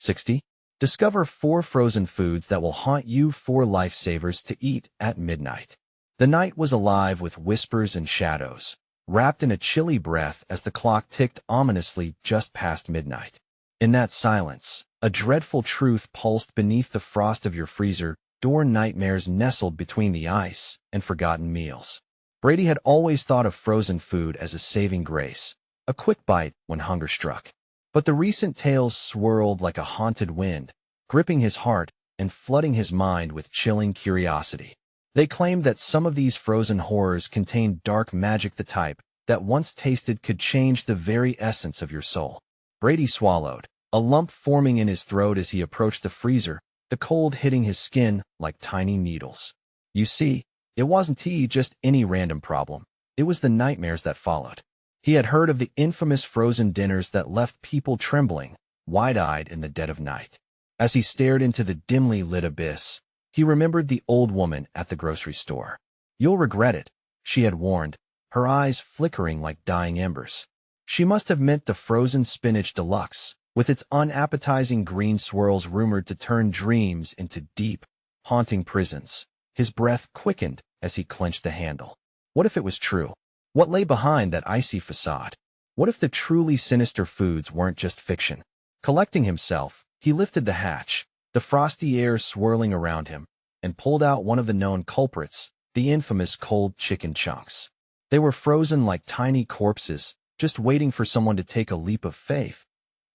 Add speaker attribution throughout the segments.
Speaker 1: 60. Discover 4 frozen foods that will haunt you. 4 lifesavers to eat at midnight. The night was alive with whispers and shadows, wrapped in a chilly breath as the clock ticked ominously just past midnight. In that silence, a dreadful truth pulsed beneath the frost of your freezer door. Nightmares nestled between the ice and forgotten meals. Brady had always thought of frozen food as a saving grace, a quick bite when hunger struck. But the recent tales swirled like a haunted wind, gripping his heart and flooding his mind with chilling curiosity. They claimed that some of these frozen horrors contained dark magic, the type that once tasted could change the very essence of your soul. Brady swallowed, a lump forming in his throat as he approached the freezer, the cold hitting his skin like tiny needles. You see, it wasn't just any random problem. It was the nightmares that followed. He had heard of the infamous frozen dinners that left people trembling, wide-eyed in the dead of night. As he stared into the dimly lit abyss, he remembered the old woman at the grocery store. "You'll regret it," she had warned, her eyes flickering like dying embers. She must have meant the frozen spinach deluxe, with its unappetizing green swirls rumored to turn dreams into deep, haunting prisons. His breath quickened as he clenched the handle. What if it was true? What lay behind that icy facade? What if the truly sinister foods weren't just fiction? Collecting himself, he lifted the hatch, the frosty air swirling around him, and pulled out one of the known culprits, the infamous cold chicken chunks. They were frozen like tiny corpses, just waiting for someone to take a leap of faith,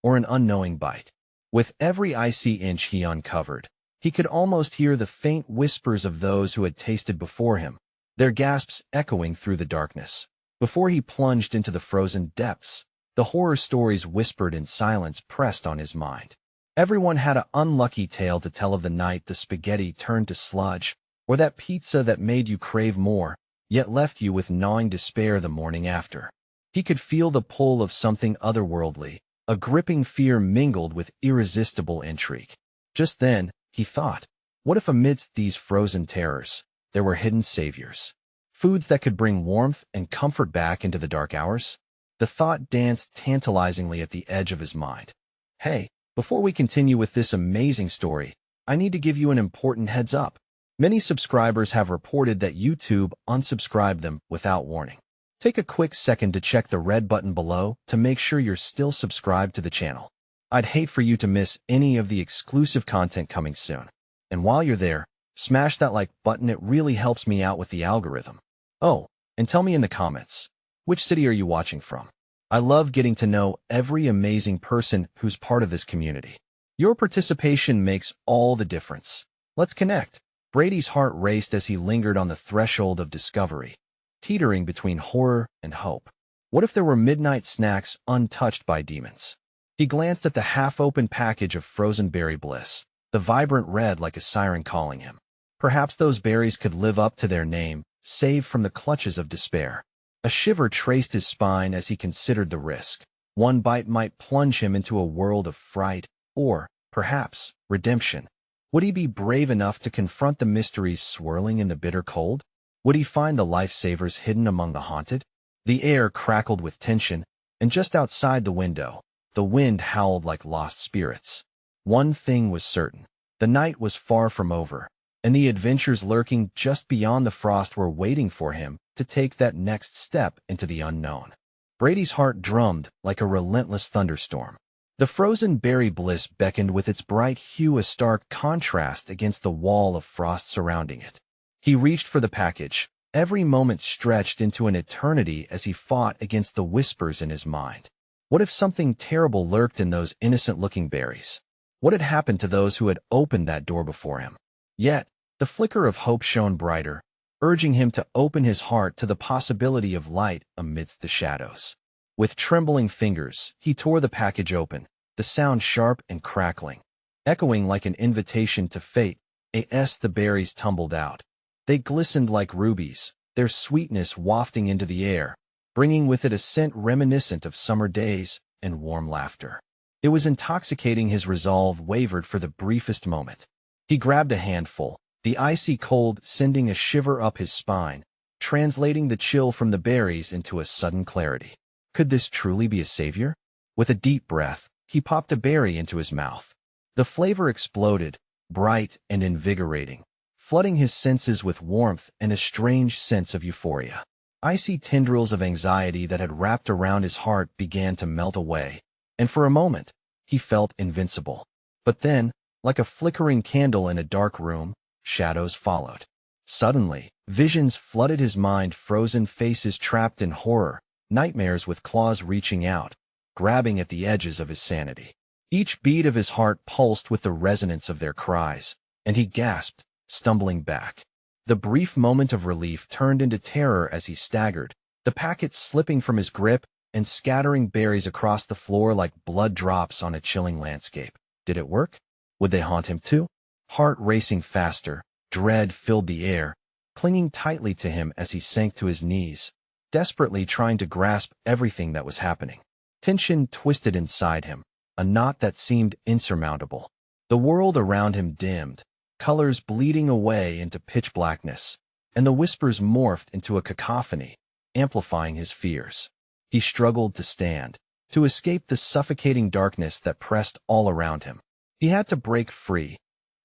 Speaker 1: or an unknowing bite. With every icy inch he uncovered, he could almost hear the faint whispers of those who had tasted before him, their gasps echoing through the darkness. Before he plunged into the frozen depths, the horror stories whispered in silence pressed on his mind. Everyone had an unlucky tale to tell of the night the spaghetti turned to sludge, or that pizza that made you crave more, yet left you with gnawing despair the morning after. He could feel the pull of something otherworldly, a gripping fear mingled with irresistible intrigue. Just then, he thought, what if amidst these frozen terrors, there were hidden saviors? Foods that could bring warmth and comfort back into the dark hours? The thought danced tantalizingly at the edge of his mind. Hey, before we continue with this amazing story, I need to give you an important heads up. Many subscribers have reported that YouTube unsubscribed them without warning. Take a quick second to check the red button below to make sure you're still subscribed to the channel. I'd hate for you to miss any of the exclusive content coming soon. And while you're there, smash that like button, it really helps me out with the algorithm. Oh, and tell me in the comments, which city are you watching from? I love getting to know every amazing person who's part of this community. Your participation makes all the difference. Let's connect. Brady's heart raced as he lingered on the threshold of discovery, teetering between horror and hope. What if there were midnight snacks untouched by demons? He glanced at the half-open package of frozen berry bliss, the vibrant red like a siren calling him. Perhaps those berries could live up to their name, saved from the clutches of despair. A shiver traced his spine as he considered the risk. One bite might plunge him into a world of fright, or, perhaps, redemption. Would he be brave enough to confront the mysteries swirling in the bitter cold? Would he find the lifesavers hidden among the haunted? The air crackled with tension, and just outside the window, the wind howled like lost spirits. One thing was certain. The night was far from over, and the adventures lurking just beyond the frost were waiting for him to take that next step into the unknown. Brady's heart drummed like a relentless thunderstorm. The frozen berry bliss beckoned with its bright hue, a stark contrast against the wall of frost surrounding it. He reached for the package, every moment stretched into an eternity as he fought against the whispers in his mind. What if something terrible lurked in those innocent-looking berries? What had happened to those who had opened that door before him? Yet, the flicker of hope shone brighter, urging him to open his heart to the possibility of light amidst the shadows. With trembling fingers, he tore the package open, the sound sharp and crackling, echoing like an invitation to fate. As the berries tumbled out, they glistened like rubies, their sweetness wafting into the air, bringing with it a scent reminiscent of summer days and warm laughter. It was intoxicating. His resolve wavered for the briefest moment. He grabbed a handful, the icy cold sending a shiver up his spine, translating the chill from the berries into a sudden clarity. Could this truly be a savior? With a deep breath, he popped a berry into his mouth. The flavor exploded, bright and invigorating, flooding his senses with warmth and a strange sense of euphoria. Icy tendrils of anxiety that had wrapped around his heart began to melt away, and for a moment, he felt invincible. But then, like a flickering candle in a dark room, shadows followed. Suddenly, visions flooded his mind, frozen faces trapped in horror, nightmares with claws reaching out, grabbing at the edges of his sanity. Each beat of his heart pulsed with the resonance of their cries, and he gasped, stumbling back. The brief moment of relief turned into terror as he staggered, the packet slipping from his grip and scattering berries across the floor like blood drops on a chilling landscape. Did it work? Would they haunt him too? Heart racing faster, dread filled the air, clinging tightly to him as he sank to his knees, desperately trying to grasp everything that was happening. Tension twisted inside him, a knot that seemed insurmountable. The world around him dimmed, colors bleeding away into pitch blackness, and the whispers morphed into a cacophony, amplifying his fears. He struggled to stand, to escape the suffocating darkness that pressed all around him. He had to break free.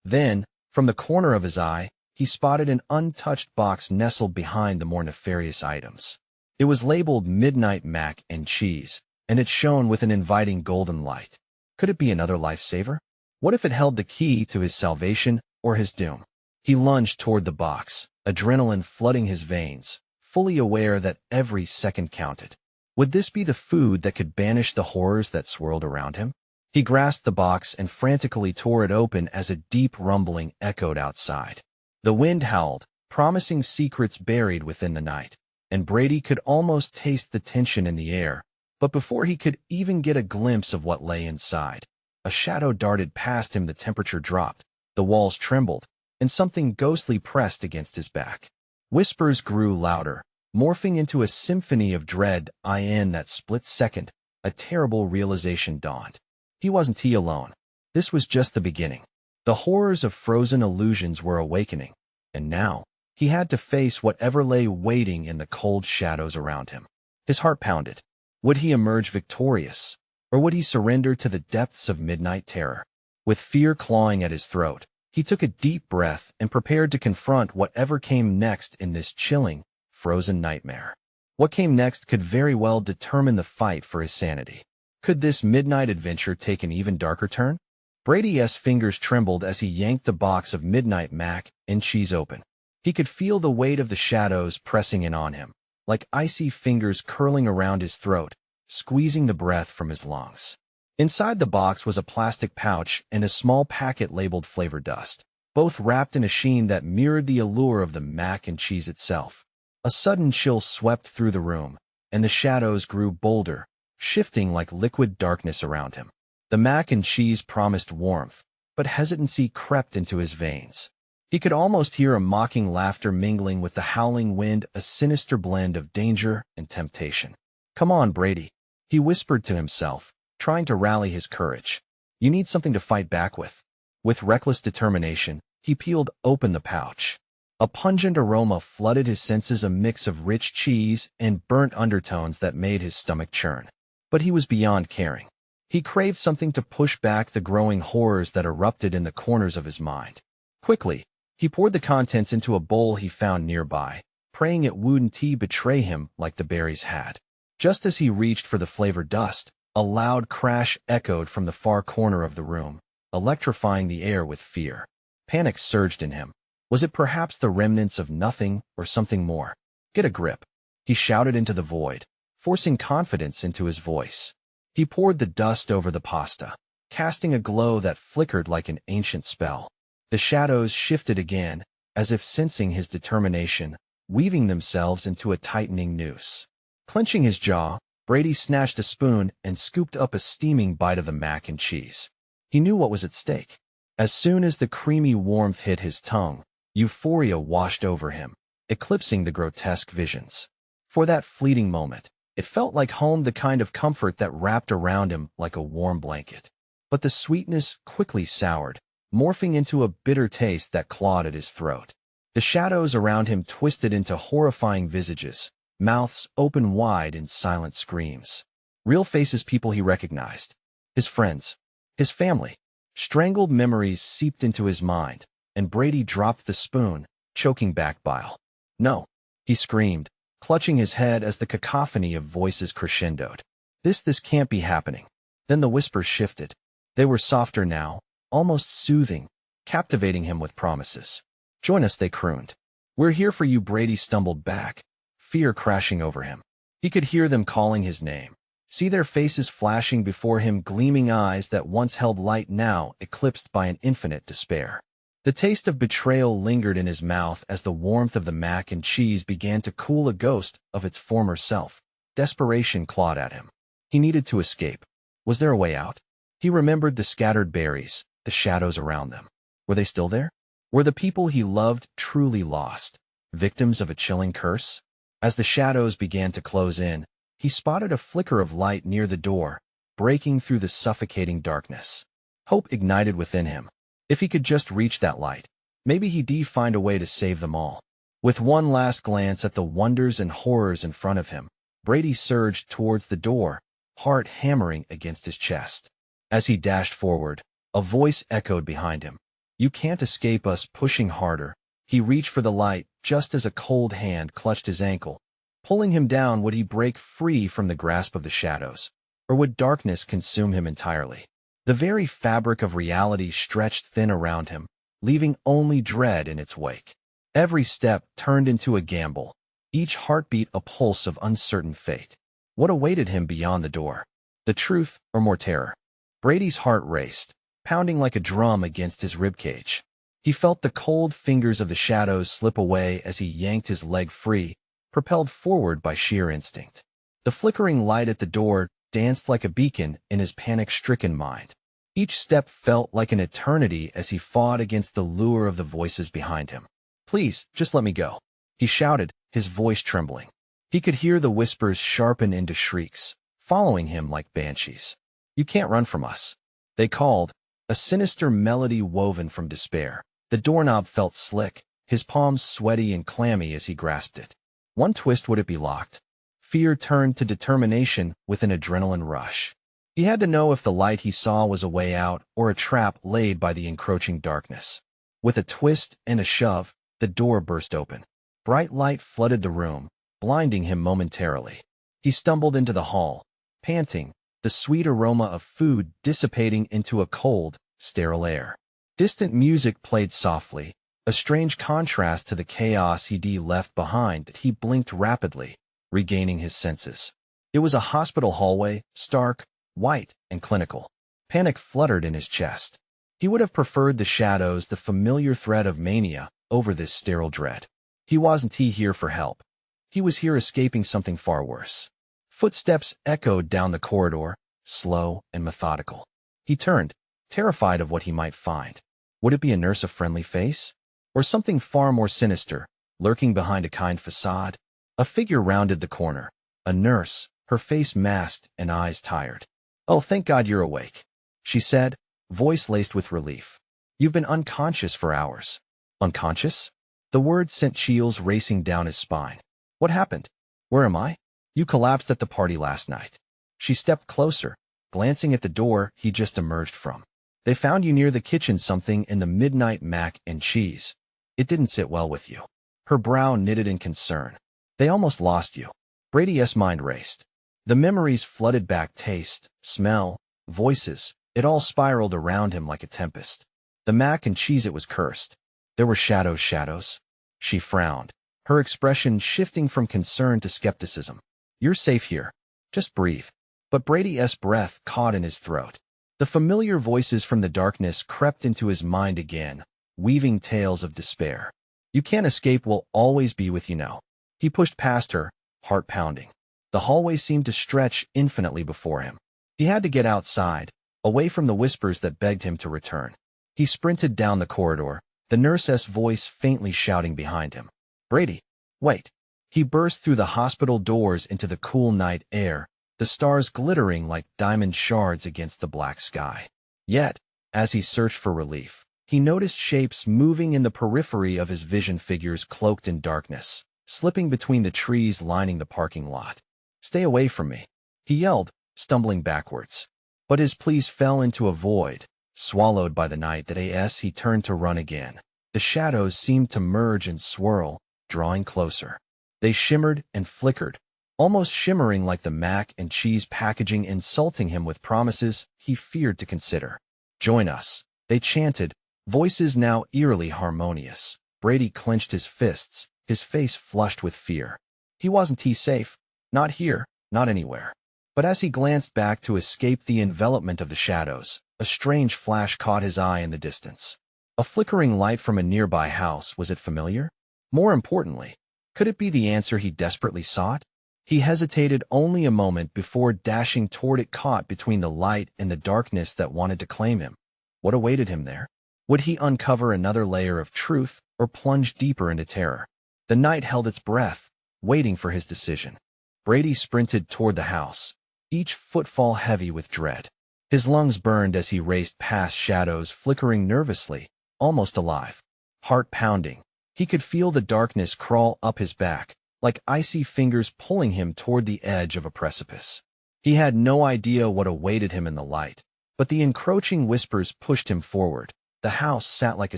Speaker 1: Then, from the corner of his eye, he spotted an untouched box nestled behind the more nefarious items. It was labeled Midnight Mac and Cheese, and it shone with an inviting golden light. Could it be another lifesaver? What if it held the key to his salvation or his doom? He lunged toward the box, adrenaline flooding his veins, fully aware that every second counted. Would this be the food that could banish the horrors that swirled around him? He grasped the box and frantically tore it open as a deep rumbling echoed outside. The wind howled, promising secrets buried within the night, and Brady could almost taste the tension in the air. But before he could even get a glimpse of what lay inside, a shadow darted past him. The temperature dropped, the walls trembled, and something ghostly pressed against his back. Whispers grew louder, morphing into a symphony of dread. In that split second, a terrible realization dawned. He wasn't alone. This was just the beginning. The horrors of frozen illusions were awakening, and now he had to face whatever lay waiting in the cold shadows around him. His heart pounded. Would he emerge victorious, or would he surrender to the depths of midnight terror? With fear clawing at his throat, he took a deep breath and prepared to confront whatever came next in this chilling, frozen nightmare. What came next could very well determine the fight for his sanity. Could this midnight adventure take an even darker turn? Brady's fingers trembled as he yanked the box of Midnight Mac and Cheese open. He could feel the weight of the shadows pressing in on him, like icy fingers curling around his throat, squeezing the breath from his lungs. Inside the box was a plastic pouch and a small packet labeled Flavor Dust, both wrapped in a sheen that mirrored the allure of the mac and cheese itself. A sudden chill swept through the room, and the shadows grew bolder, shifting like liquid darkness around him. The mac and cheese promised warmth, but hesitancy crept into his veins. He could almost hear a mocking laughter mingling with the howling wind, a sinister blend of danger and temptation. "Come on, Brady," he whispered to himself, trying to rally his courage. "You need something to fight back with." With reckless determination, he peeled open the pouch. A pungent aroma flooded his senses, a mix of rich cheese and burnt undertones that made his stomach churn. But he was beyond caring. He craved something to push back the growing horrors that erupted in the corners of his mind. Quickly, he poured the contents into a bowl he found nearby, praying it wouldn't betray him like the berries had. Just as he reached for the Flavor Dust, a loud crash echoed from the far corner of the room, electrifying the air with fear. Panic surged in him. Was it perhaps the remnants of nothing or something more? "Get a grip," he shouted into the void, forcing confidence into his voice. He poured the dust over the pasta, casting a glow that flickered like an ancient spell. The shadows shifted again, as if sensing his determination, weaving themselves into a tightening noose. Clenching his jaw, Brady snatched a spoon and scooped up a steaming bite of the mac and cheese. He knew what was at stake. As soon as the creamy warmth hit his tongue, euphoria washed over him, eclipsing the grotesque visions. For that fleeting moment, it felt like home, the kind of comfort that wrapped around him like a warm blanket. But the sweetness quickly soured, morphing into a bitter taste that clawed at his throat. The shadows around him twisted into horrifying visages, mouths open wide in silent screams. Real faces, people he recognized. His friends. His family. Strangled memories seeped into his mind, and Brady dropped the spoon, choking back bile. No, he screamed, clutching his head as the cacophony of voices crescendoed. This can't be happening. Then the whispers shifted. They were softer now, almost soothing, captivating him with promises. Join us, they crooned. We're here for you. Brady stumbled back, fear crashing over him. He could hear them calling his name, see their faces flashing before him, gleaming eyes that once held light now eclipsed by an infinite despair. The taste of betrayal lingered in his mouth as the warmth of the mac and cheese began to cool a ghost of its former self. Desperation clawed at him. He needed to escape. Was there a way out? He remembered the scattered berries, the shadows around them. Were they still there? Were the people he loved truly lost, victims of a chilling curse? As the shadows began to close in, he spotted a flicker of light near the door, breaking through the suffocating darkness. Hope ignited within him. If he could just reach that light, maybe he'd find a way to save them all. With one last glance at the wonders and horrors in front of him, Brady surged towards the door, heart hammering against his chest. As he dashed forward, a voice echoed behind him. You can't escape us. Pushing harder, he reached for the light just as a cold hand clutched his ankle, pulling him down. Would he break free from the grasp of the shadows, or would darkness consume him entirely? The very fabric of reality stretched thin around him, leaving only dread in its wake. Every step turned into a gamble, each heartbeat a pulse of uncertain fate. What awaited him beyond the door? The truth or more terror? Brady's heart raced, pounding like a drum against his ribcage. He felt the cold fingers of the shadows slip away as he yanked his leg free, propelled forward by sheer instinct. The flickering light at the door danced like a beacon in his panic-stricken mind. Each step felt like an eternity as he fought against the lure of the voices behind him. Please, just let me go, he shouted, his voice trembling. He could hear the whispers sharpen into shrieks, following him like banshees. You can't run from us, they called, a sinister melody woven from despair. The doorknob felt slick, his palms sweaty and clammy as he grasped it. One twist, would it be locked? Fear turned to determination with an adrenaline rush. He had to know if the light he saw was a way out or a trap laid by the encroaching darkness. With a twist and a shove, the door burst open. Bright light flooded the room, blinding him momentarily. He stumbled into the hall, panting, the sweet aroma of food dissipating into a cold, sterile air. Distant music played softly, a strange contrast to the chaos he'd left behind. He blinked rapidly, regaining his senses. It was a hospital hallway, stark, white, and clinical. Panic fluttered in his chest. He would have preferred the shadows, the familiar threat of mania, over this sterile dread. He wasn't here for help. He was here escaping something far worse. Footsteps echoed down the corridor, slow and methodical. He turned, terrified of what he might find. Would it be a nurse, a friendly face? Or something far more sinister, lurking behind a kind facade? A figure rounded the corner. A nurse, her face masked and eyes tired. Oh, thank God you're awake, she said, voice laced with relief. You've been unconscious for hours. Unconscious? The word sent chills racing down his spine. What happened? Where am I? You collapsed at the party last night. She stepped closer, glancing at the door he just emerged from. They found you near the kitchen, something in the midnight mac and cheese. It didn't sit well with you. Her brow knitted in concern. They almost lost you. Brady's mind raced. The memories flooded back, taste, smell, voices. It all spiraled around him like a tempest. The mac and cheese, it was cursed. There were shadows. She frowned, her expression shifting from concern to skepticism. You're safe here. Just breathe. But Brady's breath caught in his throat. The familiar voices from the darkness crept into his mind again, weaving tales of despair. You can't escape, we'll always be with you now. He pushed past her, heart pounding. The hallway seemed to stretch infinitely before him. He had to get outside, away from the whispers that begged him to return. He sprinted down the corridor, the nurse's voice faintly shouting behind him. Brady, wait. He burst through the hospital doors into the cool night air, the stars glittering like diamond shards against the black sky. Yet, as he searched for relief, he noticed shapes moving in the periphery of his vision, figures cloaked in darkness, slipping between the trees lining the parking lot. Stay away from me, he yelled, stumbling backwards. But his pleas fell into a void, swallowed by the night that as he turned to run again. The shadows seemed to merge and swirl, drawing closer. They shimmered and flickered, almost shimmering like the mac and cheese packaging, insulting him with promises he feared to consider. "Join us," they chanted, voices now eerily harmonious. Brady clenched his fists, his face flushed with fear. He wasn't safe. Not here, not anywhere. But as he glanced back to escape the envelopment of the shadows, a strange flash caught his eye in the distance. A flickering light from a nearby house. Was it familiar? More importantly, could it be the answer he desperately sought? He hesitated only a moment before dashing toward it, caught between the light and the darkness that wanted to claim him. What awaited him there? Would he uncover another layer of truth or plunge deeper into terror? The night held its breath, waiting for his decision. Brady sprinted toward the house, each footfall heavy with dread. His lungs burned as he raced past shadows flickering nervously, almost alive. Heart pounding, he could feel the darkness crawl up his back, like icy fingers pulling him toward the edge of a precipice. He had no idea what awaited him in the light, but the encroaching whispers pushed him forward. The house sat like a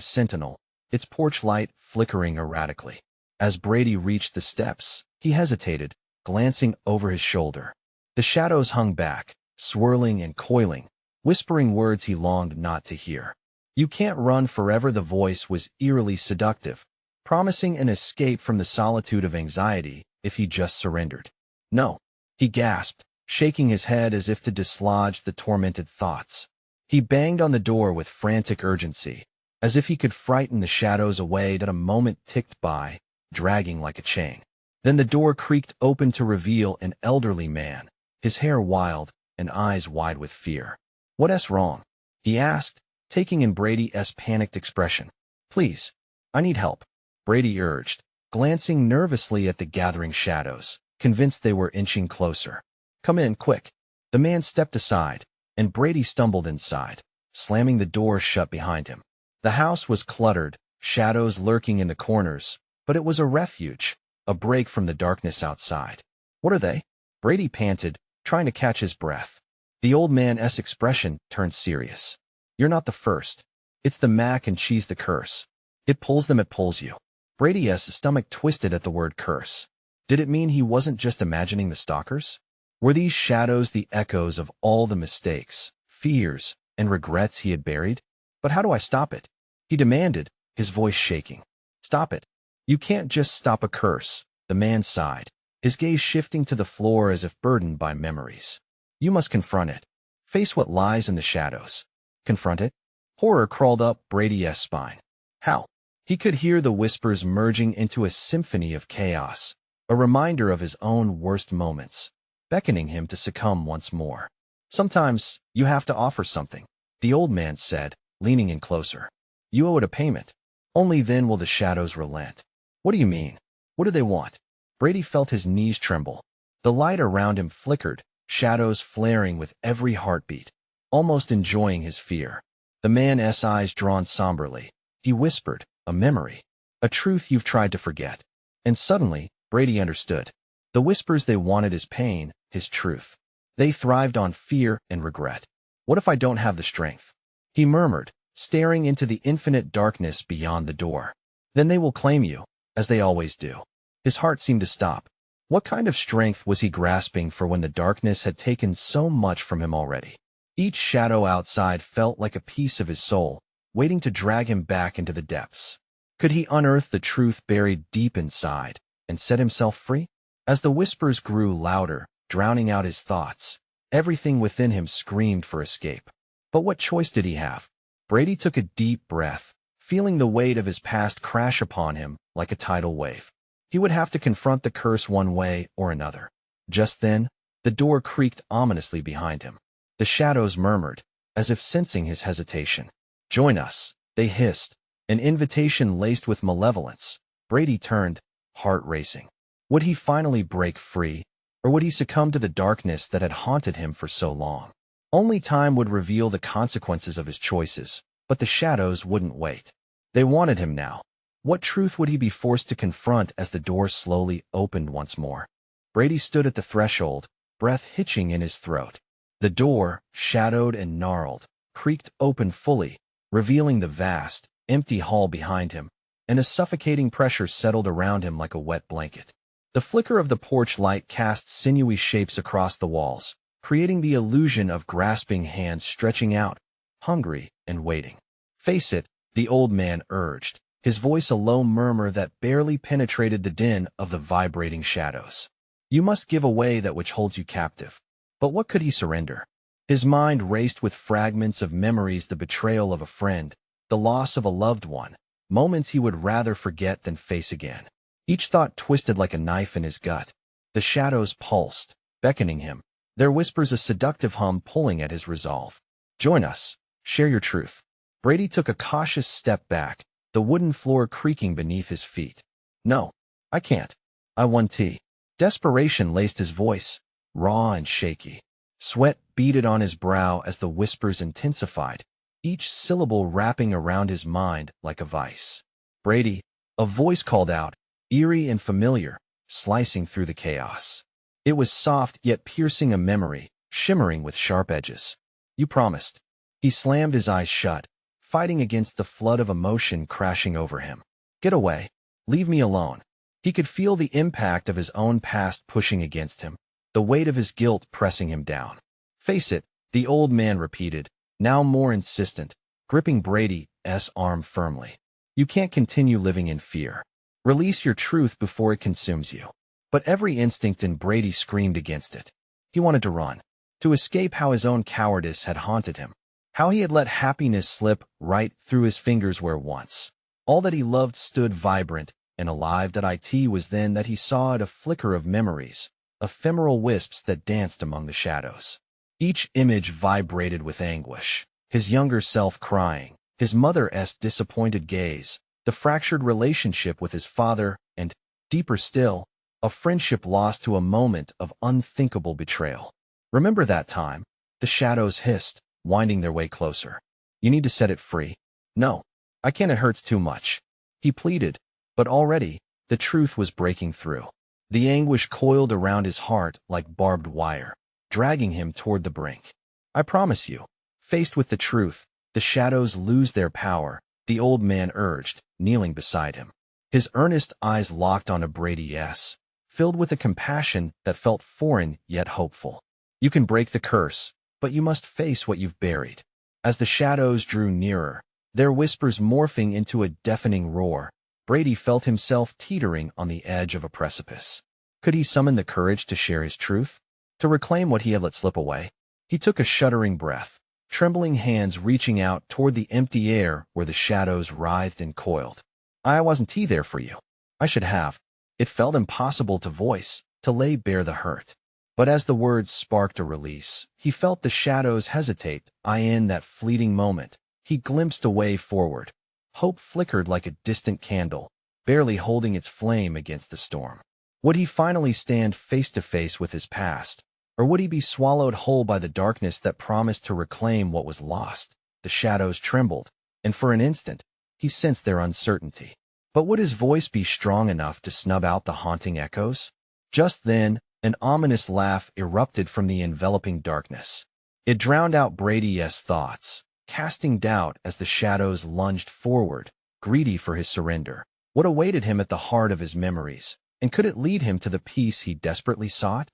Speaker 1: sentinel, its porch light flickering erratically. As Brady reached the steps, he hesitated, glancing over his shoulder. The shadows hung back, swirling and coiling, whispering words he longed not to hear. "You can't run forever." The voice was eerily seductive, promising an escape from the solitude of anxiety if he just surrendered. "No," he gasped, shaking his head as if to dislodge the tormented thoughts. He banged on the door with frantic urgency, as if he could frighten the shadows away. That a moment ticked by, dragging like a chain. Then the door creaked open to reveal an elderly man, his hair wild and eyes wide with fear. "What's wrong?" he asked, taking in Brady's panicked expression. "Please, I need help," Brady urged, glancing nervously at the gathering shadows, convinced they were inching closer. "Come in, quick." The man stepped aside, and Brady stumbled inside, slamming the door shut behind him. The house was cluttered, shadows lurking in the corners, but it was a refuge, a break from the darkness outside. "What are they?" Brady panted, trying to catch his breath. The old man's expression turned serious. "You're not the first. It's the mac and cheese, the curse. It pulls them, it pulls you." Brady's stomach twisted at the word curse. Did it mean he wasn't just imagining the stalkers? Were these shadows the echoes of all the mistakes, fears, and regrets he had buried? "But how do I stop it?" he demanded, his voice shaking. "Stop it? You can't just stop a curse," the man sighed, his gaze shifting to the floor as if burdened by memories. "You must confront it. Face what lies in the shadows." Confront it? Horror crawled up Brady's spine. How? He could hear the whispers merging into a symphony of chaos, a reminder of his own worst moments, beckoning him to succumb once more. "Sometimes you have to offer something," the old man said, leaning in closer. "You owe it a payment. Only then will the shadows relent." "What do you mean? What do they want?" Brady felt his knees tremble. The light around him flickered, shadows flaring with every heartbeat, almost enjoying his fear. The man's eyes drawn somberly, he whispered, "A memory. A truth you've tried to forget." And suddenly, Brady understood. The whispers, they wanted his pain, his truth. They thrived on fear and regret. "What if I don't have the strength?" he murmured, staring into the infinite darkness beyond the door. "Then they will claim you, as they always do." His heart seemed to stop. What kind of strength was he grasping for when the darkness had taken so much from him already? Each shadow outside felt like a piece of his soul, waiting to drag him back into the depths. Could he unearth the truth buried deep inside and set himself free? As the whispers grew louder, drowning out his thoughts, everything within him screamed for escape. But what choice did he have? Brady took a deep breath, feeling the weight of his past crash upon him like a tidal wave. He would have to confront the curse one way or another. Just then, the door creaked ominously behind him. The shadows murmured, as if sensing his hesitation. "Join us," they hissed, an invitation laced with malevolence. Brady turned, heart racing. Would he finally break free, or would he succumb to the darkness that had haunted him for so long? Only time would reveal the consequences of his choices, but the shadows wouldn't wait. They wanted him now. What truth would he be forced to confront as the door slowly opened once more? Brady stood at the threshold, breath hitching in his throat. The door, shadowed and gnarled, creaked open fully, revealing the vast, empty hall behind him, and a suffocating pressure settled around him like a wet blanket. The flicker of the porch light cast sinewy shapes across the walls, creating the illusion of grasping hands stretching out, hungry and waiting. "Face it," the old man urged, his voice a low murmur that barely penetrated the din of the vibrating shadows. "You must give away that which holds you captive." But what could he surrender? His mind raced with fragments of memories: the betrayal of a friend, the loss of a loved one, moments he would rather forget than face again. Each thought twisted like a knife in his gut. The shadows pulsed, beckoning him, their whispers a seductive hum pulling at his resolve. "Join us. Share your truth." Brady took a cautious step back, the wooden floor creaking beneath his feet. "No, I can't. I want tea." Desperation laced his voice, raw and shaky. Sweat beaded on his brow as the whispers intensified, each syllable wrapping around his mind like a vice. "Brady," a voice called out, eerie and familiar, slicing through the chaos. It was soft yet piercing, a memory, shimmering with sharp edges. "You promised." He slammed his eyes shut, fighting against the flood of emotion crashing over him. "Get away. Leave me alone." He could feel the impact of his own past pushing against him, the weight of his guilt pressing him down. "Face it," the old man repeated, now more insistent, gripping Brady's arm firmly. "You can't continue living in fear. Release your truth before it consumes you." But every instinct in Brady screamed against it. He wanted to run, to escape how his own cowardice had haunted him, how he had let happiness slip right through his fingers where once all that he loved stood vibrant and alive. It was then that he saw it, a flicker of memories, ephemeral wisps that danced among the shadows. Each image vibrated with anguish: his younger self crying, his mother's disappointed gaze, the fractured relationship with his father, and, deeper still, a friendship lost to a moment of unthinkable betrayal. "Remember that time?" the shadows hissed, winding their way closer. "You need to set it free." "No, I can't, it hurts too much," he pleaded, but already, the truth was breaking through. The anguish coiled around his heart like barbed wire, dragging him toward the brink. "I promise you." Faced with the truth, the shadows lose their power, the old man urged, kneeling beside him. His earnest eyes locked onto Brady's, filled with a compassion that felt foreign yet hopeful. "You can break the curse, but you must face what you've buried." As the shadows drew nearer, their whispers morphing into a deafening roar, Brady felt himself teetering on the edge of a precipice. Could he summon the courage to share his truth, to reclaim what he had let slip away? He took a shuddering breath, trembling hands reaching out toward the empty air where the shadows writhed and coiled. "I wasn't there for you. I should have." It felt impossible to voice, to lay bare the hurt. But as the words sparked a release, he felt the shadows hesitate. In that fleeting moment, he glimpsed a way forward. Hope flickered like a distant candle, barely holding its flame against the storm. Would he finally stand face to face with his past, or would he be swallowed whole by the darkness that promised to reclaim what was lost? The shadows trembled, and for an instant, he sensed their uncertainty. But would his voice be strong enough to snub out the haunting echoes? Just then, an ominous laugh erupted from the enveloping darkness. It drowned out Brady's thoughts, casting doubt as the shadows lunged forward, greedy for his surrender. What awaited him at the heart of his memories, and could it lead him to the peace he desperately sought?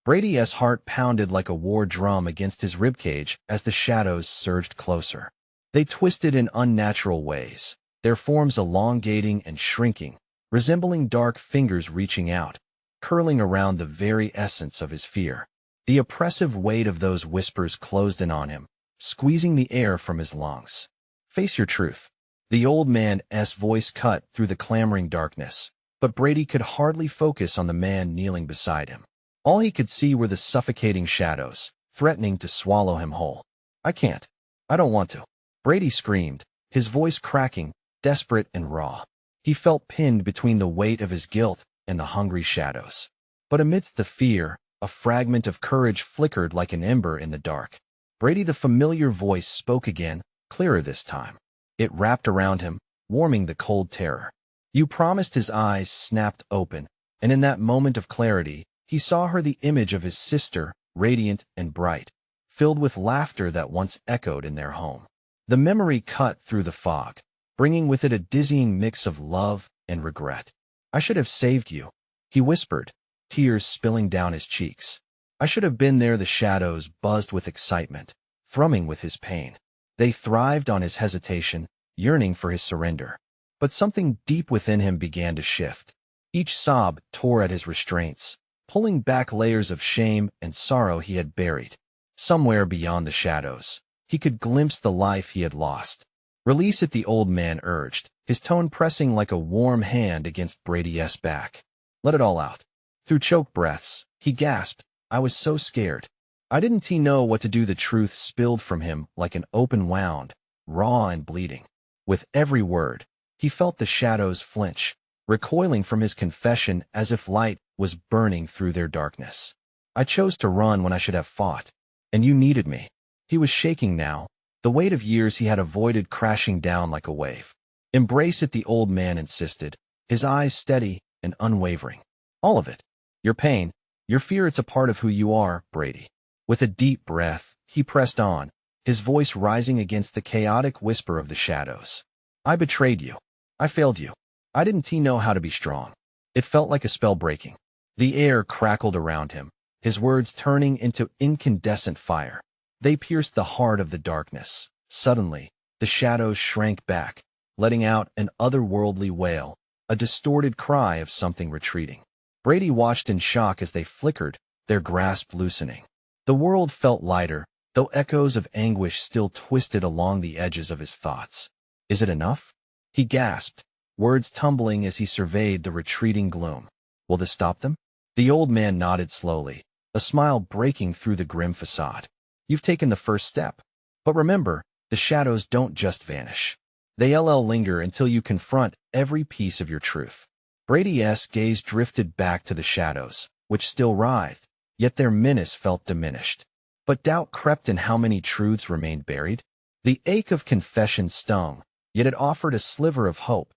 Speaker 1: Brady's heart pounded like a war drum against his ribcage as the shadows surged closer. They twisted in unnatural ways, their forms elongating and shrinking, resembling dark fingers reaching out, curling around the very essence of his fear. The oppressive weight of those whispers closed in on him, squeezing the air from his lungs. "Face your truth." The old man's voice cut through the clamoring darkness, but Brady could hardly focus on the man kneeling beside him. All he could see were the suffocating shadows, threatening to swallow him whole. "I can't. I don't want to." Brady screamed, his voice cracking, desperate and raw. He felt pinned between the weight of his guilt and the hungry shadows. But amidst the fear, a fragment of courage flickered like an ember in the dark. Brady, the familiar voice, spoke again, clearer this time. It wrapped around him, warming the cold terror. "You promised." His eyes snapped open, and in that moment of clarity, he saw her, the image of his sister, radiant and bright, filled with laughter that once echoed in their home. The memory cut through the fog, bringing with it a dizzying mix of love and regret. "I should have saved you," he whispered, tears spilling down his cheeks. "I should have been there." The shadows buzzed with excitement, thrumming with his pain. They thrived on his hesitation, yearning for his surrender. But something deep within him began to shift. Each sob tore at his restraints, pulling back layers of shame and sorrow he had buried. Somewhere beyond the shadows, he could glimpse the life he had lost. "Release it," the old man urged, his tone pressing like a warm hand against Brady's back. "Let it all out." Through choked breaths, he gasped, "I was so scared. I didn't he know what to do." The truth spilled from him like an open wound, raw and bleeding. With every word, he felt the shadows flinch, recoiling from his confession as if light was burning through their darkness. "I chose to run when I should have fought, and you needed me." He was shaking now, the weight of years he had avoided crashing down like a wave. "Embrace it," the old man insisted, his eyes steady and unwavering. "All of it. Your pain, your fear, it's a part of who you are, Brady." With a deep breath, he pressed on, his voice rising against the chaotic whisper of the shadows. "I betrayed you. I failed you. I didn't know how to be strong." It felt like a spell breaking. The air crackled around him, his words turning into incandescent fire. They pierced the heart of the darkness. Suddenly, the shadows shrank back, letting out an otherworldly wail, a distorted cry of something retreating. Brady watched in shock as they flickered, their grasp loosening. The world felt lighter, though echoes of anguish still twisted along the edges of his thoughts. "Is it enough?" he gasped, words tumbling as he surveyed the retreating gloom. "Will this stop them?" The old man nodded slowly, a smile breaking through the grim facade. "You've taken the first step. But remember, the shadows don't just vanish. They'll linger until you confront every piece of your truth." Brady's gaze drifted back to the shadows, which still writhed, yet their menace felt diminished. But doubt crept in how many truths remained buried. The ache of confession stung, yet it offered a sliver of hope.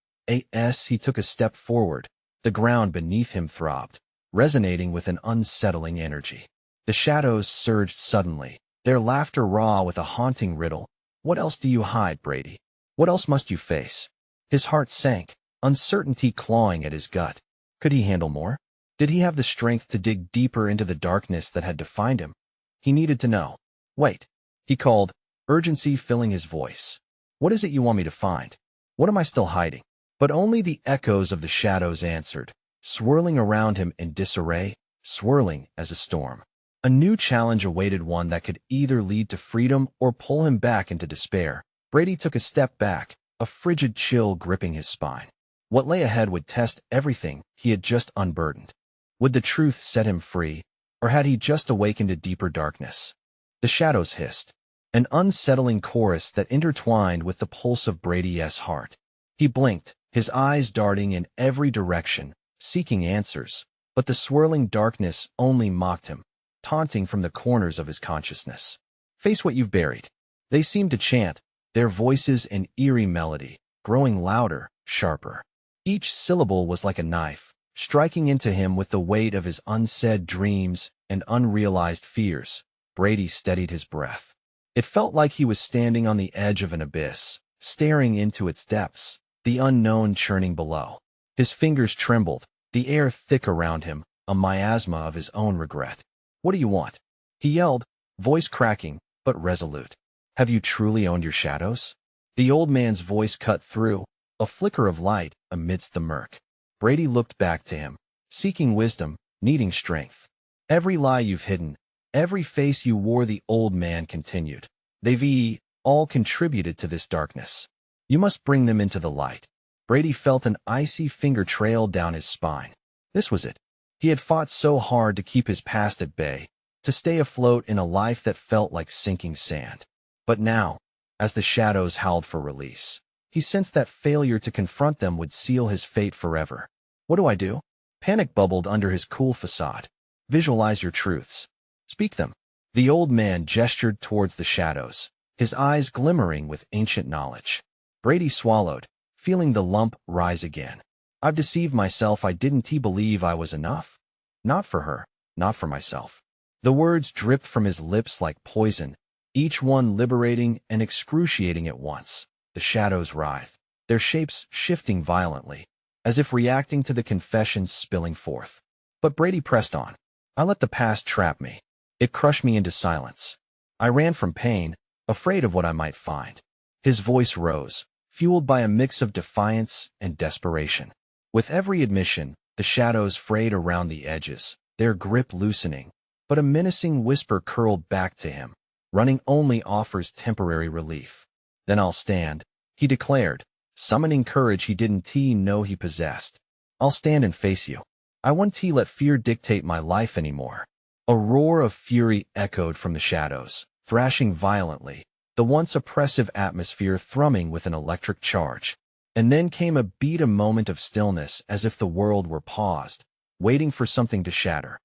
Speaker 1: As he took a step forward, the ground beneath him throbbed, resonating with an unsettling energy. The shadows surged suddenly, their laughter raw with a haunting riddle. "What else do you hide, Brady? What else must you face?" His heart sank, uncertainty clawing at his gut. Could he handle more? Did he have the strength to dig deeper into the darkness that had defined him? He needed to know. "Wait," he called, urgency filling his voice. "What is it you want me to find? What am I still hiding?" But only the echoes of the shadows answered, swirling around him in disarray, swirling as a storm. A new challenge awaited, one that could either lead to freedom or pull him back into despair. Brady took a step back, a frigid chill gripping his spine. What lay ahead would test everything he had just unburdened. Would the truth set him free, or had he just awakened to deeper darkness? The shadows hissed, an unsettling chorus that intertwined with the pulse of Brady's heart. He blinked, his eyes darting in every direction, seeking answers, but the swirling darkness only mocked him, taunting from the corners of his consciousness. "Face what you've buried." They seemed to chant, their voices an eerie melody, growing louder, sharper. Each syllable was like a knife, striking into him with the weight of his unsaid dreams and unrealized fears. Brady steadied his breath. It felt like he was standing on the edge of an abyss, staring into its depths, the unknown churning below. His fingers trembled, the air thick around him, a miasma of his own regret. "What do you want?" he yelled, voice cracking, but resolute. "Have you truly owned your shadows?" The old man's voice cut through, a flicker of light amidst the murk. Brady looked back to him, seeking wisdom, needing strength. "Every lie you've hidden, every face you wore," the old man continued. "They've all contributed to this darkness. You must bring them into the light." Brady felt an icy finger trail down his spine. This was it. He had fought so hard to keep his past at bay, to stay afloat in a life that felt like sinking sand. But now, as the shadows howled for release, he sensed that failure to confront them would seal his fate forever. "What do I do?" Panic bubbled under his cool facade. "Visualize your truths. Speak them." The old man gestured towards the shadows, his eyes glimmering with ancient knowledge. Brady swallowed, feeling the lump rise again. "I've deceived myself. I didn't believe I was enough. Not for her, not for myself." The words dripped from his lips like poison, each one liberating and excruciating at once. The shadows writhed, their shapes shifting violently, as if reacting to the confessions spilling forth. But Brady pressed on. I let the past trap me. It crushed me into silence. I ran from pain, afraid of what I might find. His voice rose, fueled by a mix of defiance and desperation. With every admission, the shadows frayed around the edges, their grip loosening, but a menacing whisper curled back to him. Running only offers temporary relief. Then I'll stand, he declared, summoning courage he didn't know he possessed. I'll stand and face you. I won't let fear dictate my life anymore. A roar of fury echoed from the shadows, thrashing violently, the once oppressive atmosphere thrumming with an electric charge. And then came a moment of stillness, as if the world were paused, waiting for something to shatter.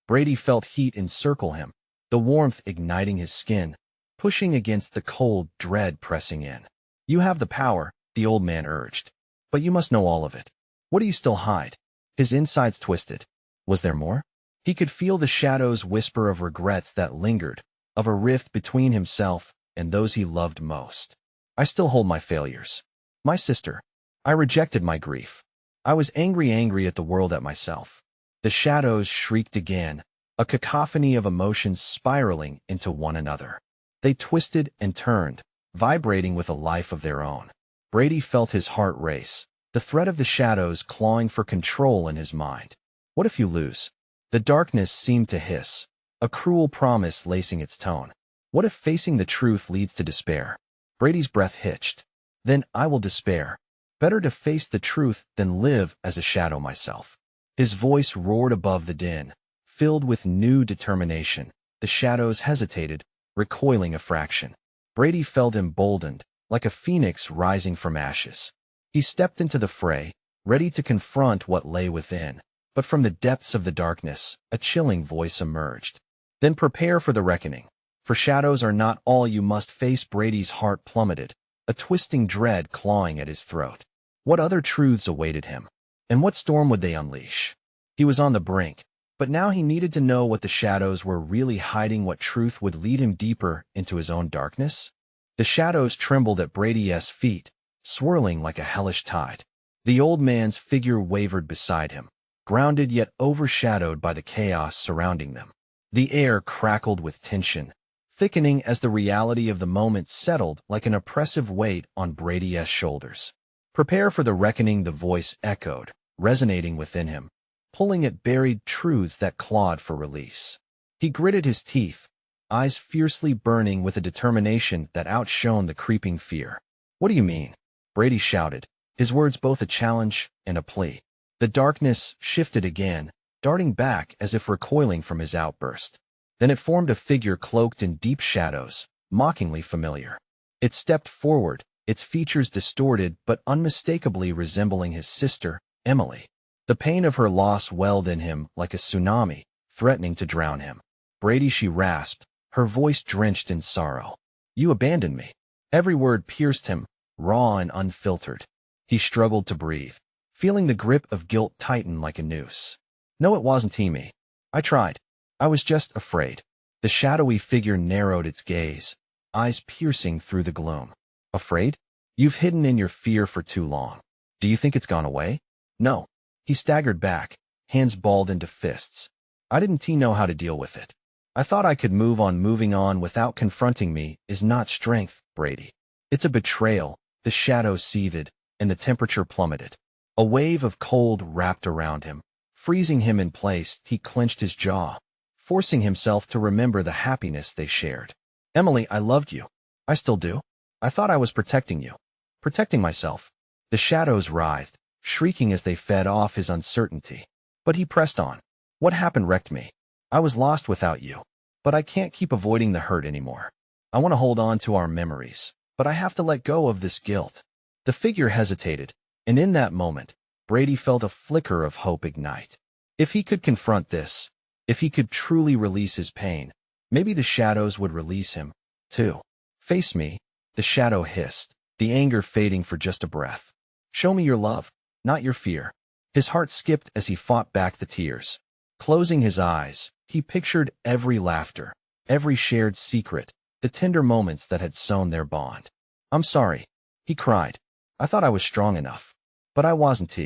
Speaker 1: Brady felt heat encircle him, the warmth igniting his skin, pushing against the cold dread pressing in. You have the power, the old man urged, but you must know all of it. What do you still hide? His insides twisted. Was there more? He could feel the shadows whisper of regrets that lingered, of a rift between himself and those he loved most. I still hold my failures. My sister. I rejected my grief. I was angry at the world, at myself. The shadows shrieked again, a cacophony of emotions spiraling into one another. They twisted and turned, vibrating with a life of their own. Brady felt his heart race, the threat of the shadows clawing for control in his mind. What if you lose? The darkness seemed to hiss, a cruel promise lacing its tone. What if facing the truth leads to despair? Brady's breath hitched. Then I will despair. Better to face the truth than live as a shadow myself. His voice roared above the din, filled with new determination. The shadows hesitated, recoiling a fraction. Brady felt emboldened, like a phoenix rising from ashes. He stepped into the fray, ready to confront what lay within. But from the depths of the darkness, a chilling voice emerged. Then prepare for the reckoning, for shadows are not all you must face. Brady's heart plummeted, a twisting dread clawing at his throat. What other truths awaited him? And what storm would they unleash? He was on the brink, but now he needed to know what the shadows were really hiding, what truth would lead him deeper into his own darkness. The shadows trembled at Brady's feet, swirling like a hellish tide. The old man's figure wavered beside him, grounded yet overshadowed by the chaos surrounding them. The air crackled with tension, thickening as the reality of the moment settled like an oppressive weight on Brady's shoulders. Prepare for the reckoning, the voice echoed, resonating within him, pulling at buried truths that clawed for release. He gritted his teeth, eyes fiercely burning with a determination that outshone the creeping fear. What do you mean? Brady shouted, his words both a challenge and a plea. The darkness shifted again, darting back as if recoiling from his outburst. Then it formed a figure cloaked in deep shadows, mockingly familiar. It stepped forward, its features distorted but unmistakably resembling his sister, Emily. The pain of her loss welled in him like a tsunami, threatening to drown him. Brady, she rasped, her voice drenched in sorrow. You abandoned me. Every word pierced him, raw and unfiltered. He struggled to breathe, feeling the grip of guilt tighten like a noose. No, it wasn't me. I tried. I was just afraid. The shadowy figure narrowed its gaze, eyes piercing through the gloom. Afraid? You've hidden in your fear for too long. Do you think it's gone away? No. He staggered back, hands balled into fists. I didn't know how to deal with it. I thought I could move on. Moving on without confronting me is not strength, Brady. It's a betrayal. The shadows seethed, and the temperature plummeted. A wave of cold wrapped around him, freezing him in place. He clenched his jaw, forcing himself to remember the happiness they shared. Emily, I loved you. I still do. I thought I was protecting you. Protecting myself. The shadows writhed, shrieking as they fed off his uncertainty. But he pressed on. What happened wrecked me. I was lost without you. But I can't keep avoiding the hurt anymore. I want to hold on to our memories, but I have to let go of this guilt. The figure hesitated, and in that moment, Brady felt a flicker of hope ignite. If he could confront this, if he could truly release his pain, maybe the shadows would release him, too. Face me, the shadow hissed, the anger fading for just a breath. Show me your love, not your fear. His heart skipped as he fought back the tears. Closing his eyes, he pictured every laughter, every shared secret, the tender moments that had sewn their bond. "I'm sorry," he cried. "I thought I was strong enough. But I wasn't.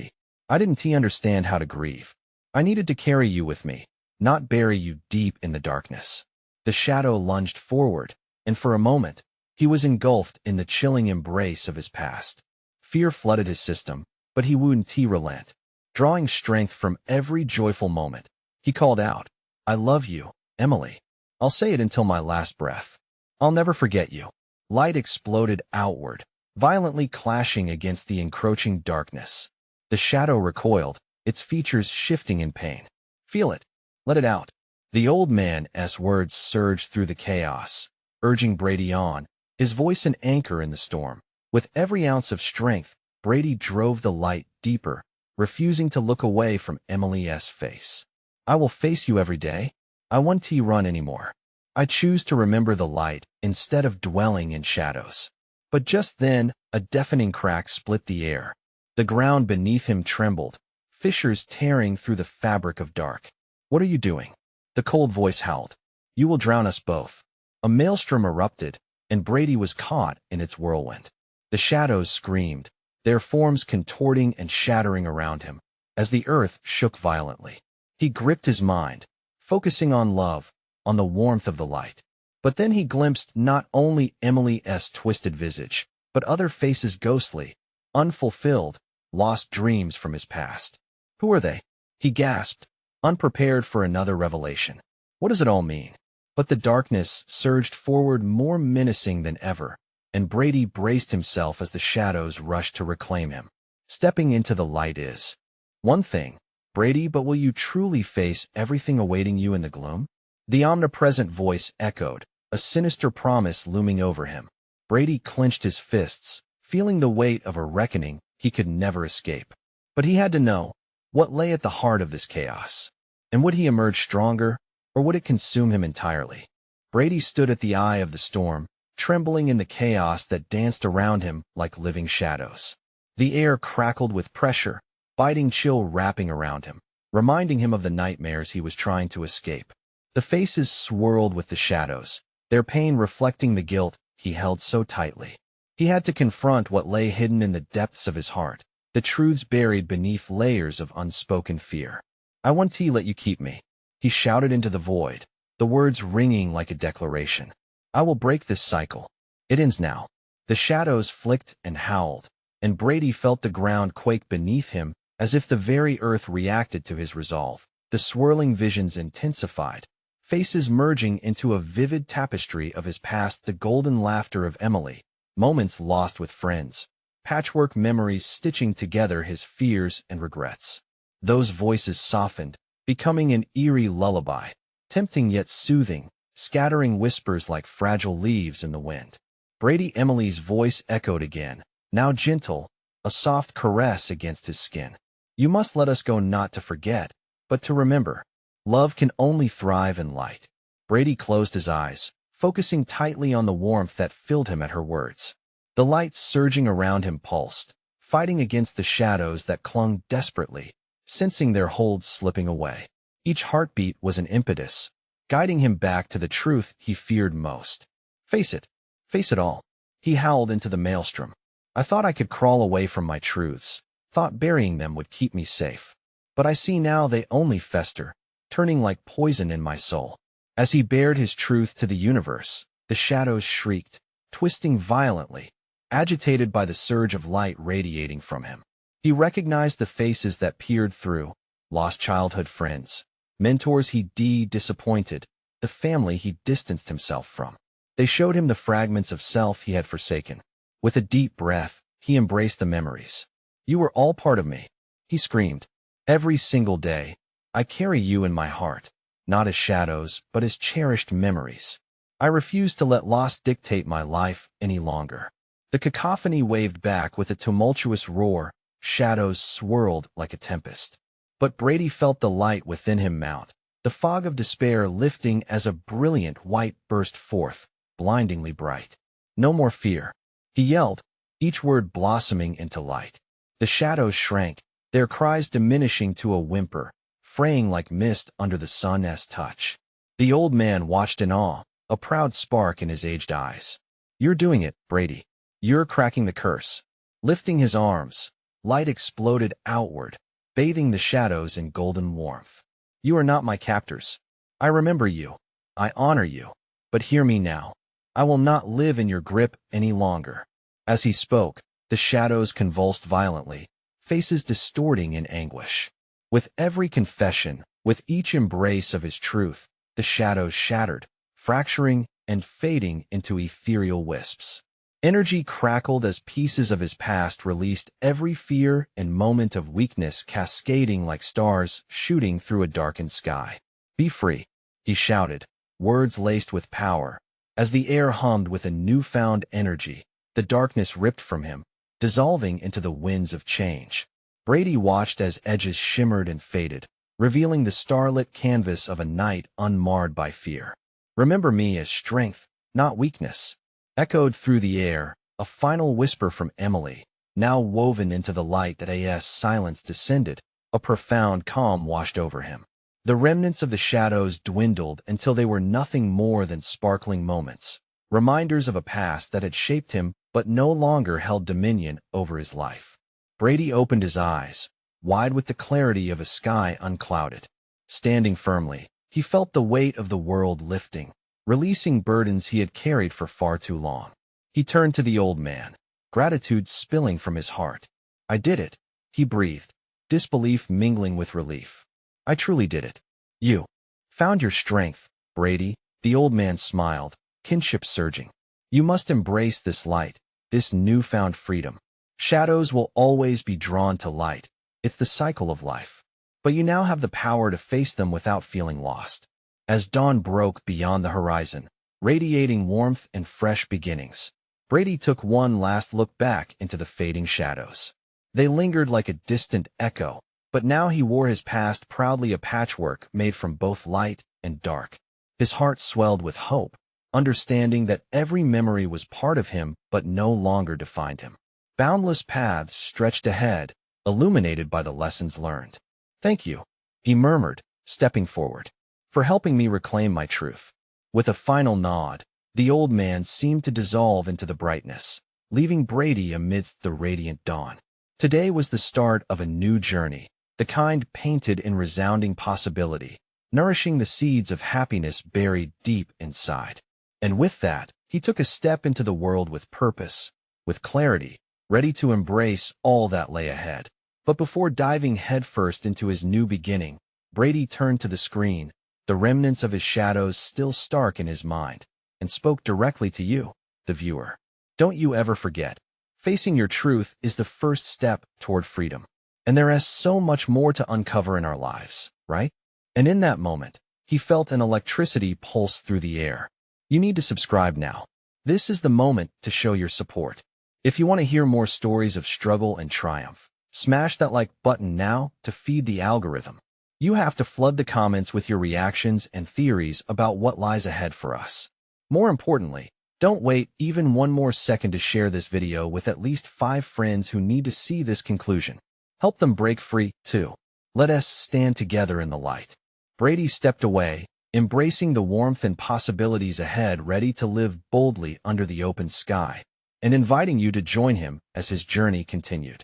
Speaker 1: I didn't understand how to grieve. I needed to carry you with me, not bury you deep in the darkness." The shadow lunged forward, and for a moment, he was engulfed in the chilling embrace of his past. Fear flooded his system, but he wouldn't relent. Drawing strength from every joyful moment, he called out, "I love you, Emily. I'll say it until my last breath. I'll never forget you." Light exploded outward, violently clashing against the encroaching darkness. The shadow recoiled, its features shifting in pain. "Feel it. Let it out." The old man's words surged through the chaos, urging Brady on, his voice an anchor in the storm. With every ounce of strength, Brady drove the light deeper, refusing to look away from Emily's face. "I will face you every day. I won't run anymore. I choose to remember the light instead of dwelling in shadows." But just then, a deafening crack split the air. The ground beneath him trembled, fissures tearing through the fabric of dark. "What are you doing?" The cold voice howled. "You will drown us both." A maelstrom erupted, and Brady was caught in its whirlwind. The shadows screamed, their forms contorting and shattering around him, as the earth shook violently. He gripped his mind, focusing on love, on the warmth of the light. But then he glimpsed not only Emily's twisted visage, but other faces ghostly, unfulfilled, lost dreams from his past. "Who are they?" he gasped, unprepared for another revelation. "What does it all mean?" But the darkness surged forward more menacing than ever, and Brady braced himself as the shadows rushed to reclaim him. "Stepping into the light is one thing, Brady, but will you truly face everything awaiting you in the gloom?" The omnipresent voice echoed, a sinister promise looming over him. Brady clenched his fists, feeling the weight of a reckoning he could never escape. But he had to know what lay at the heart of this chaos. And would he emerge stronger, or would it consume him entirely? Brady stood at the eye of the storm, trembling in the chaos that danced around him like living shadows. The air crackled with pressure, biting chill wrapping around him, reminding him of the nightmares he was trying to escape. The faces swirled with the shadows, their pain reflecting the guilt he held so tightly. He had to confront what lay hidden in the depths of his heart, the truths buried beneath layers of unspoken fear. "I won't let you keep me," he shouted into the void, the words ringing like a declaration. "I will break this cycle. It ends now." The shadows flicked and howled, and Brady felt the ground quake beneath him as if the very earth reacted to his resolve. The swirling visions intensified, faces merging into a vivid tapestry of his past, the golden laughter of Emily, moments lost with friends, patchwork memories stitching together his fears and regrets. Those voices softened, becoming an eerie lullaby, tempting yet soothing, scattering whispers like fragile leaves in the wind. Emily's voice echoed again, now gentle, a soft caress against his skin. "You must let us go, not to forget, but to remember. Love can only thrive in light." Brady closed his eyes, focusing tightly on the warmth that filled him at her words. The light surging around him pulsed, fighting against the shadows that clung desperately, sensing their hold slipping away. Each heartbeat was an impetus, guiding him back to the truth he feared most. Face it all," he howled into the maelstrom. "I thought I could crawl away from my truths, thought burying them would keep me safe. But I see now they only fester, turning like poison in my soul." As he bared his truth to the universe, the shadows shrieked, twisting violently, agitated by the surge of light radiating from him. He recognized the faces that peered through, lost childhood friends, mentors he disappointed, the family he distanced himself from. They showed him the fragments of self he had forsaken. With a deep breath, he embraced the memories. "You were all part of me," he screamed. "Every single day, I carry you in my heart, not as shadows, but as cherished memories. I refuse to let loss dictate my life any longer." The cacophony waved back with a tumultuous roar, shadows swirled like a tempest. But Brady felt the light within him mount, the fog of despair lifting as a brilliant white burst forth, blindingly bright. "No more fear," he yelled, each word blossoming into light. The shadows shrank, their cries diminishing to a whimper, fraying like mist under the sun's touch. The old man watched in awe, a proud spark in his aged eyes. "You're doing it, Brady. You're cracking the curse." Lifting his arms, light exploded outward, bathing the shadows in golden warmth. "You are not my captors. I remember you. I honor you. But hear me now. I will not live in your grip any longer." As he spoke, the shadows convulsed violently, faces distorting in anguish. With every confession, with each embrace of his truth, the shadows shattered, fracturing and fading into ethereal wisps. Energy crackled as pieces of his past released, every fear and moment of weakness cascading like stars shooting through a darkened sky. "Be free," he shouted, words laced with power. As the air hummed with a newfound energy, the darkness ripped from him, dissolving into the winds of change. Brady watched as edges shimmered and faded, revealing the starlit canvas of a night unmarred by fear. "Remember me as strength, not weakness," echoed through the air, a final whisper from Emily, now woven into the light that as silence descended, a profound calm washed over him. The remnants of the shadows dwindled until they were nothing more than sparkling moments, reminders of a past that had shaped him but no longer held dominion over his life. Brady opened his eyes, wide with the clarity of a sky unclouded. Standing firmly, he felt the weight of the world lifting, releasing burdens he had carried for far too long. He turned to the old man, gratitude spilling from his heart. "I did it," he breathed, disbelief mingling with relief. "I truly did it. You found your strength, Brady." The old man smiled, kinship surging. "You must embrace this light, this newfound freedom. Shadows will always be drawn to light. It's the cycle of life. But you now have the power to face them without feeling lost." As dawn broke beyond the horizon, radiating warmth and fresh beginnings, Brady took one last look back into the fading shadows. They lingered like a distant echo, but now he wore his past proudly, a patchwork made from both light and dark. His heart swelled with hope, understanding that every memory was part of him but no longer defined him. Boundless paths stretched ahead, illuminated by the lessons learned. "Thank you," he murmured, stepping forward, "for helping me reclaim my truth." With a final nod, the old man seemed to dissolve into the brightness, leaving Brady amidst the radiant dawn. Today was the start of a new journey, the kind painted in resounding possibility, nourishing the seeds of happiness buried deep inside. And with that, he took a step into the world with purpose, with clarity, ready to embrace all that lay ahead. But before diving headfirst into his new beginning, Brady turned to the screen, the remnants of his shadows still stark in his mind, and spoke directly to you, the viewer. Don't you ever forget, facing your truth is the first step toward freedom. And there is so much more to uncover in our lives, right? And in that moment, he felt an electricity pulse through the air. You need to subscribe now. This is the moment to show your support. If you want to hear more stories of struggle and triumph, smash that like button now to feed the algorithm. You have to flood the comments with your reactions and theories about what lies ahead for us. More importantly, don't wait even one more second to share this video with at least 5 friends who need to see this conclusion. Help them break free, too. Let us stand together in the light. Brady stepped away, embracing the warmth and possibilities ahead, ready to live boldly under the open sky, and inviting you to join him as his journey continued.